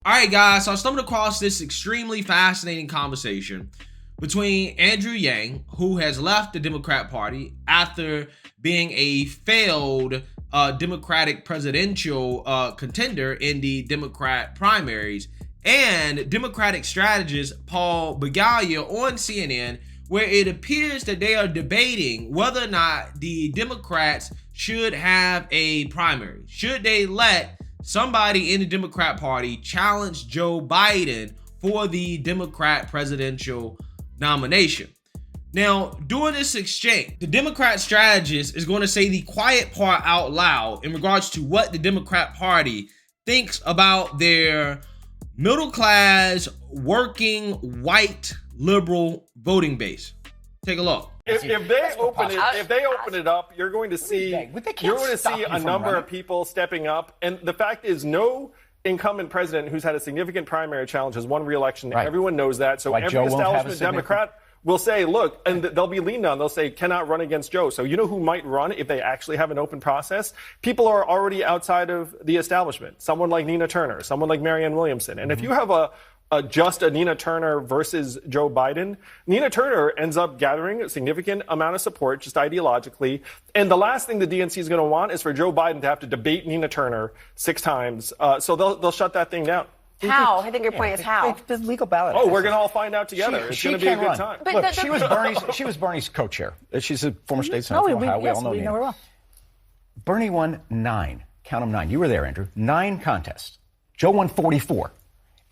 All right, guys, so I stumbled across this extremely fascinating conversation between Andrew Yang, who has left the Democrat Party after being a failed Democratic presidential contender in the Democrat primaries, and Democratic strategist Paul Begala on CNN, where it appears that they are debating whether or not the Democrats should have a primary. Should they let somebody in the Democrat Party challenge Joe Biden for the Democrat presidential nomination? Now, during this exchange, the Democrat strategist is going to say the quiet part out loud in regards to what the Democrat Party thinks about their middle class, working, white, liberal voting base. Take a look. If they open it up, you're going to see a number of people stepping up. And the fact is, no incumbent president who's had a significant primary challenge has won re-election. Right. Everyone knows that. So every establishment Democrat will say, look, and they'll be leaned on. They'll say, cannot run against Joe. So you know who might run if they actually have an open process? People are already outside of the establishment. Someone like Nina Turner, someone like Marianne Williamson. And if you have just a Nina Turner versus Joe Biden, Nina Turner ends up gathering a significant amount of support just ideologically. And the last thing the DNC is going to want is for Joe Biden to have to debate Nina Turner 6 times. So they'll shut that thing down. How? I think your point is how. The legal ballot. Oh, we're going to all find out together. It's going to be a good time. But look, she was Bernie's co-chair. She's a former state senator from Ohio. We all know we know her well. Bernie won 9. Count them 9. You were there, Andrew. 9 contests. Joe won 44.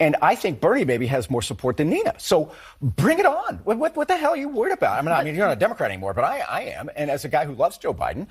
And I think Bernie maybe has more support than Nina. So bring it on. What the hell are you worried about? I mean, you're not a Democrat anymore, but I am. And as a guy who loves Joe Biden,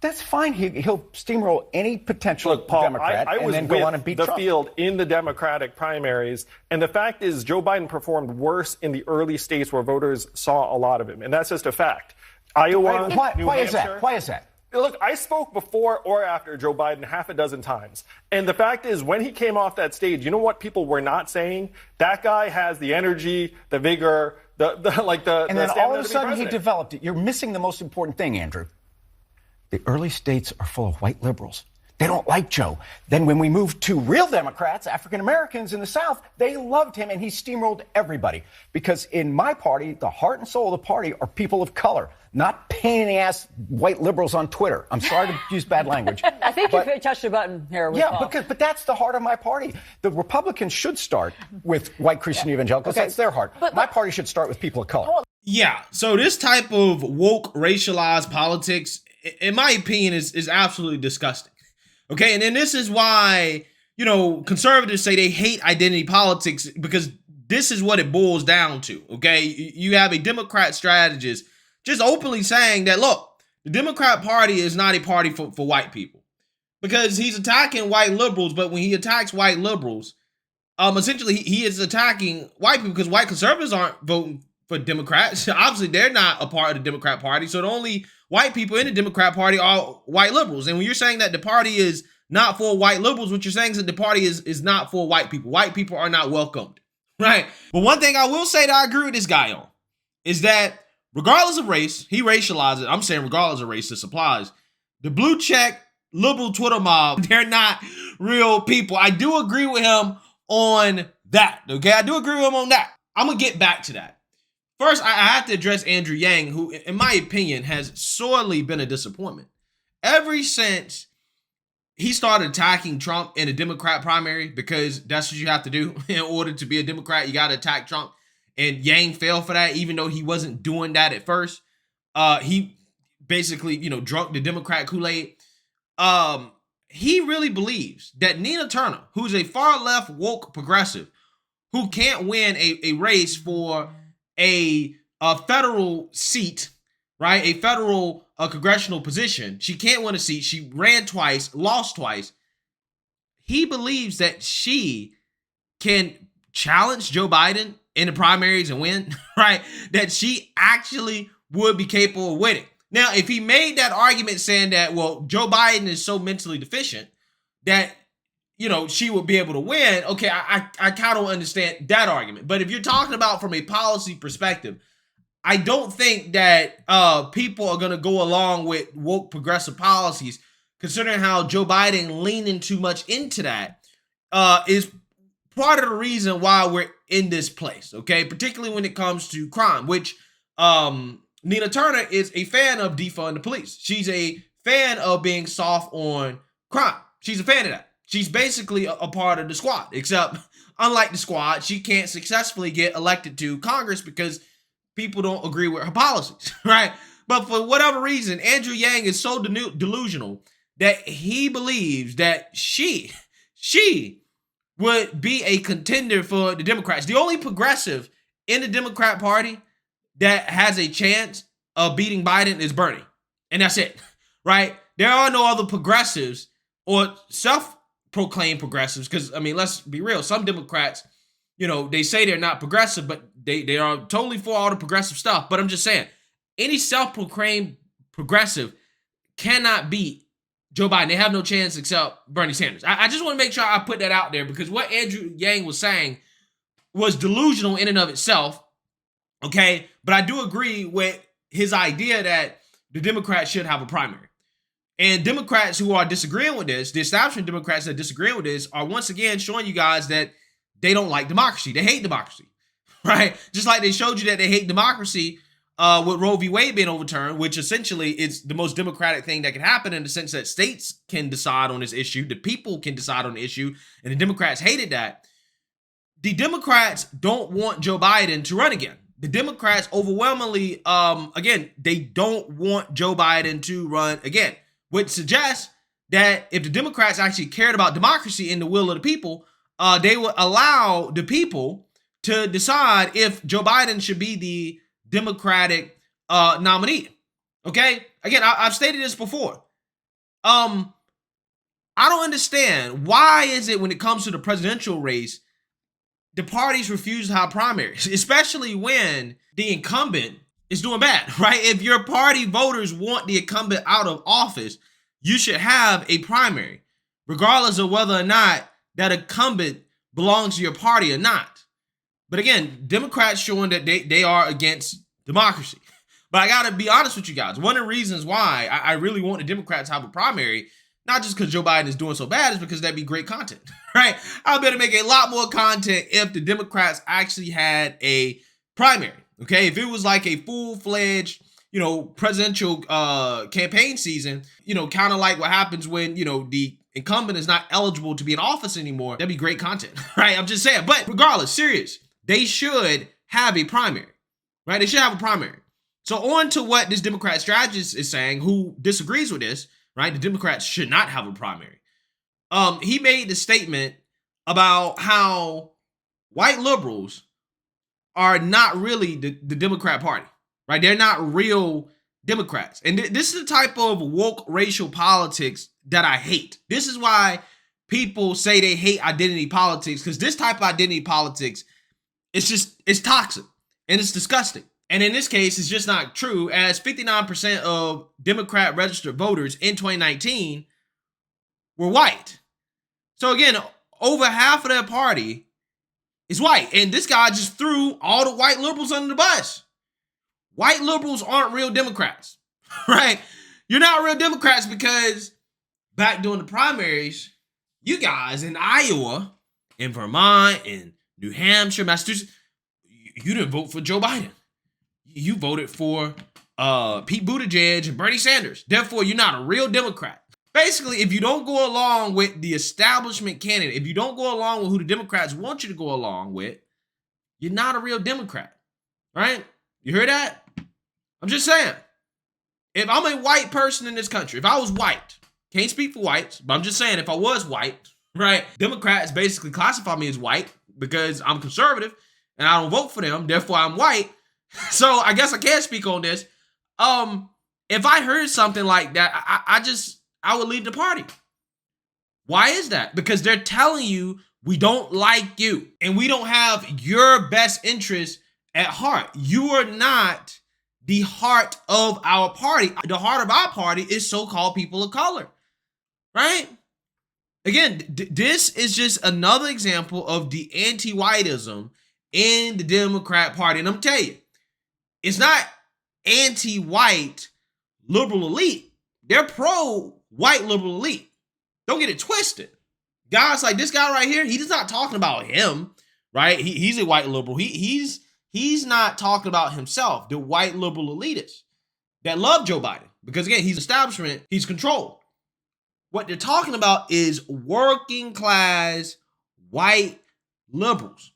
that's fine. He'll steamroll any potential Democrat and then go on and beat Trump. I was with the field in the Democratic primaries. And the fact is, Joe Biden performed worse in the early states where voters saw a lot of him. And that's just a fact. Iowa, New Hampshire. Why is that? Look, I spoke before or after Joe Biden half a dozen times. And the fact is, when he came off that stage, you know what people were not saying? That guy has the energy, the vigor, and then all of a sudden he developed it. You're missing the most important thing, Andrew. The early states are full of white liberals. They don't like Joe. Then when we moved to real Democrats, African Americans in the South, they loved him and he steamrolled everybody. Because in my party, the heart and soul of the party are people of color, not pain-in-the-ass white liberals on Twitter. I'm sorry to use bad language. I think you touched a button here. But that's the heart of my party. The Republicans should start with white Christian evangelicals. That's their heart. But my party should start with people of color. Yeah, so this type of woke, racialized politics, in my opinion, is absolutely disgusting. Okay, and then this is why, conservatives say they hate identity politics, because this is what it boils down to, okay? You have a Democrat strategist just openly saying that, look, the Democrat Party is not a party for white people, because he's attacking white liberals, but when he attacks white liberals, essentially he is attacking white people, because white conservatives aren't voting for Democrats. Obviously, they're not a part of the Democrat Party, so the only white people in the Democrat Party are white liberals. And when you're saying that the party is not for white liberals, what you're saying is that the party is not for white people. White people are not welcomed, right? But one thing I will say that I agree with this guy on is that regardless of race, he racializes it. I'm saying regardless of race, this applies. The blue check liberal Twitter mob, they're not real people. I do agree with him on that, okay? I do agree with him on that. I'm going to get back to that. First, I have to address Andrew Yang, who, in my opinion, has sorely been a disappointment. Ever since he started attacking Trump in a Democrat primary, because that's what you have to do in order to be a Democrat, you got to attack Trump. And Yang fell for that, even though he wasn't doing that at first. He basically, drunk the Democrat Kool-Aid. He really believes that Nina Turner, who's a far left woke progressive, who can't win a race for a federal seat, right? A federal congressional position. She can't win a seat. She ran twice, lost twice. He believes that she can challenge Joe Biden in the primaries and win, right? That she actually would be capable of winning. Now, if he made that argument saying that, well, Joe Biden is so mentally deficient that, she would be able to win, okay, I kind of understand that argument. But if you're talking about from a policy perspective, I don't think that people are going to go along with woke progressive policies, considering how Joe Biden leaning too much into that is part of the reason why we're in this place, okay? Particularly when it comes to crime, which Nina Turner is a fan of defund the police. She's a fan of being soft on crime. She's a fan of that. She's basically a part of the squad, except unlike the squad, she can't successfully get elected to Congress because people don't agree with her policies, right? But for whatever reason, Andrew Yang is so delusional that he believes that she would be a contender for the Democrats. The only progressive in the Democrat Party that has a chance of beating Biden is Bernie. And that's it, right? There are no other progressives or self-proclaimed progressives because, I mean, let's be real. Some Democrats, they say they're not progressive, but they are totally for all the progressive stuff. But I'm just saying, any self-proclaimed progressive cannot beat Joe Biden. They have no chance except Bernie Sanders. I just want to make sure I put that out there because what Andrew Yang was saying was delusional in and of itself, okay? But I do agree with his idea that the Democrats should have a primary. And Democrats who are disagreeing with this, the establishment Democrats that disagree with this, are once again showing you guys that they don't like democracy. They hate democracy, right? Just like they showed you that they hate democracy with Roe v. Wade being overturned, which essentially is the most democratic thing that can happen in the sense that states can decide on this issue, the people can decide on the issue, and the Democrats hated that. The Democrats don't want Joe Biden to run again. The Democrats overwhelmingly, again, they don't want Joe Biden to run again, which suggests that if the Democrats actually cared about democracy and the will of the people, they would allow the people to decide if Joe Biden should be the Democratic nominee. Okay? Again, I've stated this before. I don't understand why is it when it comes to the presidential race, the parties refuse to have primaries, especially when the incumbent is doing bad, right? If your party voters want the incumbent out of office, you should have a primary, regardless of whether or not that incumbent belongs to your party or not. But again, Democrats showing that they are against democracy. But I got to be honest with you guys. One of the reasons why I really want the Democrats to have a primary, not just because Joe Biden is doing so bad, is because that'd be great content, right? I'll be able to make a lot more content if the Democrats actually had a primary, okay? If it was like a full-fledged, presidential campaign season, kind of like what happens when, the incumbent is not eligible to be in office anymore, that'd be great content, right? I'm just saying. But regardless, serious, they should have a primary, right? They should have a primary. So on to what this Democrat strategist is saying, who disagrees with this, right? The Democrats should not have a primary. He made the statement about how white liberals are not really the Democrat Party, right? They're not real Democrats. And this is the type of woke racial politics that I hate. This is why people say they hate identity politics, because this type of identity politics, it's toxic and it's disgusting. And in this case, it's just not true, as 59% of Democrat registered voters in 2019 were white. So again, over half of their party is white. And this guy just threw all the white liberals under the bus. White liberals aren't real Democrats, right? You're not real Democrats because back during the primaries, you guys in Iowa, in Vermont, in New Hampshire, Massachusetts, you didn't vote for Joe Biden. You voted for Pete Buttigieg and Bernie Sanders. Therefore, you're not a real Democrat. Basically, if you don't go along with the establishment candidate, if you don't go along with who the Democrats want you to go along with, you're not a real Democrat, right? You hear that? I'm just saying. If I'm a white person in this country, if I was white, can't speak for whites, but I'm just saying if I was white, right? Democrats basically classify me as white because I'm conservative and I don't vote for them. Therefore, I'm white. So I guess I can't speak on this. If I heard something like that, I would leave the party. Why is that? Because they're telling you we don't like you and we don't have your best interest at heart. You are not the heart of our party. The heart of our party is so-called people of color, right? Again, this is just another example of the anti-whiteism in the Democrat Party. And I'm telling you, it's not anti-white liberal elite. They're pro-white liberal elite. Don't get it twisted, Guys like this guy right here, he's not talking about him, right? He's a white liberal. He's not talking about himself, the white liberal elitists that love Joe Biden. Because again, he's establishment, he's control. What they're talking about is working class white liberals.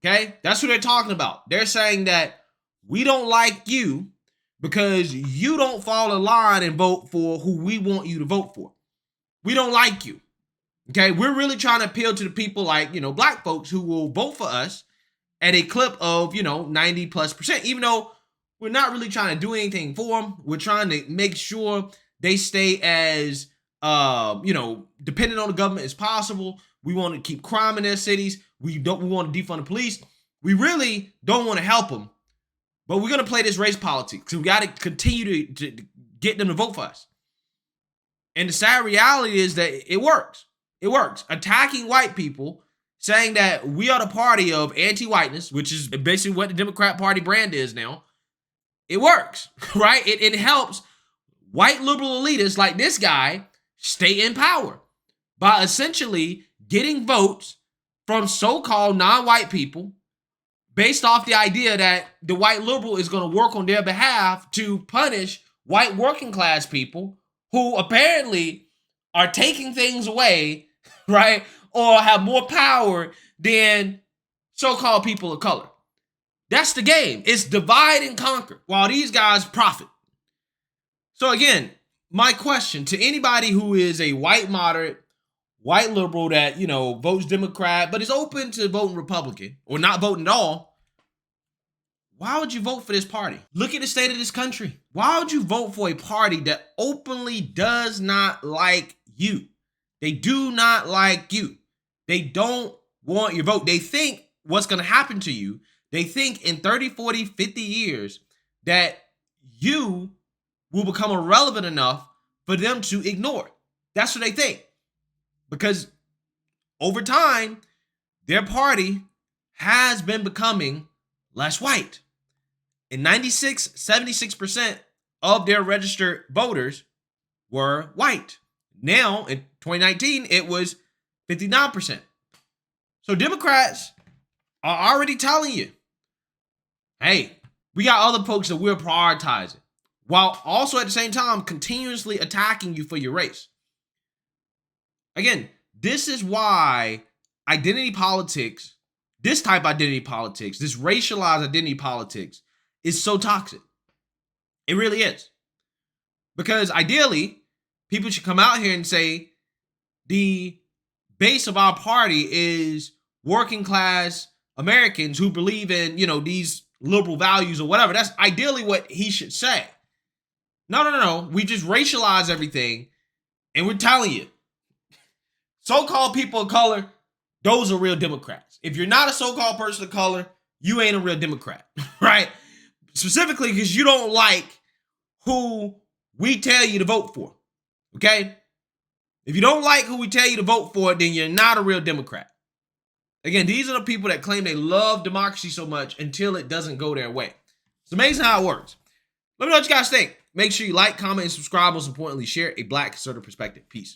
Okay? That's what they're talking about. They're saying that we don't like you because you don't fall in line and vote for who we want you to vote for. We don't like you. Okay? We're really trying to appeal to the people like, black folks who will vote for us at a clip of, 90+%, even though we're not really trying to do anything for them. We're trying to make sure they stay as, dependent on the government as possible. We want to keep crime in their cities. We want to defund the police. We really don't want to help them, but we're going to play this race politics. So we got to continue to get them to vote for us. And the sad reality is that it works. It works. Attacking white people, saying that we are the party of anti-whiteness, which is basically what the Democrat Party brand is now. It works, right? It helps white liberal elitists like this guy stay in power by essentially getting votes from so-called non-white people based off the idea that the white liberal is going to work on their behalf to punish white working class people who apparently are taking things away, right? Or have more power than so-called people of color. That's the game. It's divide and conquer while these guys profit. So again, my question to anybody who is a white moderate, white liberal that, votes Democrat, but is open to voting Republican or not voting at all, why would you vote for this party? Look at the state of this country. Why would you vote for a party that openly does not like you? They do not like you. They don't want your vote. They think what's going to happen to you. They think in 30, 40, 50 years that you will become irrelevant enough for them to ignore. That's what they think. Because over time, their party has been becoming less white. In 76% of their registered voters were white. Now, in 2019, it was 59%. So Democrats are already telling you, hey, we got other folks that we're prioritizing, while also at the same time continuously attacking you for your race. Again, this is why identity politics, this type of identity politics, this racialized identity politics is so toxic. It really is. Because ideally, people should come out here and say the base of our party is working class Americans who believe in, these liberal values or whatever. That's ideally what he should say. No. We just racialize everything and we're telling you, so-called people of color, those are real Democrats. If you're not a so-called person of color, you ain't a real Democrat, right? Specifically because you don't like who we tell you to vote for, okay? If you don't like who we tell you to vote for, then you're not a real Democrat. Again, these are the people that claim they love democracy so much until it doesn't go their way. It's amazing how it works. Let me know what you guys think. Make sure you like, comment, and subscribe. Most importantly, share a Black conservative perspective. Peace.